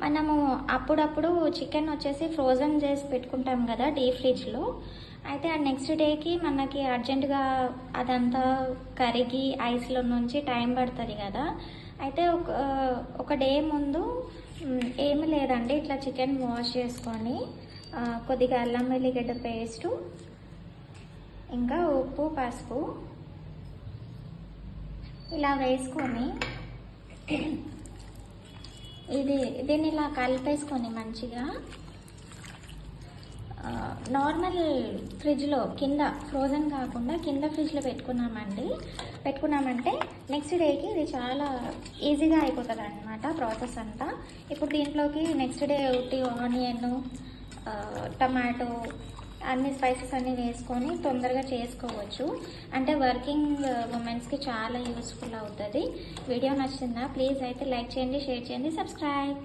మనము అప్పుడప్పుడు చికెన్ వచ్చేసి ఫ్రోజన్ చేసి పెట్టుకుంటాం కదా డీప్ ఫ్రిడ్జ్లో. అయితే ఆ నెక్స్ట్ డేకి మనకి అర్జెంటుగా అదంతా కరిగి ఐస్లో నుంచి టైం పడుతుంది కదా. అయితే ఒక డే ముందు ఏమి లేదండి, ఇట్లా చికెన్ వాష్ చేసుకొని కొద్దిగా అల్లం వెల్లిగడ్డ పేస్టు, ఇంకా ఉప్పు పసుపు ఇలా వేసుకొని దీన్ని ఇలా కలిపేసుకొని మంచిగా నార్మల్ ఫ్రిడ్జ్లో కింద, ఫ్రోజన్ కాకుండా కింద ఫ్రిడ్జ్లో పెట్టుకున్నామంటే నెక్స్ట్ డేకి ఇది చాలా ఈజీగా అయిపోతుంది అన్నమాట ప్రాసెస్ అంతా. ఇప్పుడు దీంట్లోకి నెక్స్ట్ డే ఉట్టి ఆనియన్, టమాటో అన్ని స్పైసెస్ అన్నీ వేసుకొని తొందరగా చేసుకోవచ్చు. అంటే వర్కింగ్ ఉమెన్స్కి చాలా యూస్ఫుల్ అవుతుంది. వీడియో నచ్చిందా? ప్లీజ్ అయితే లైక్ చేయండి, షేర్ చేయండి, సబ్స్క్రైబ్.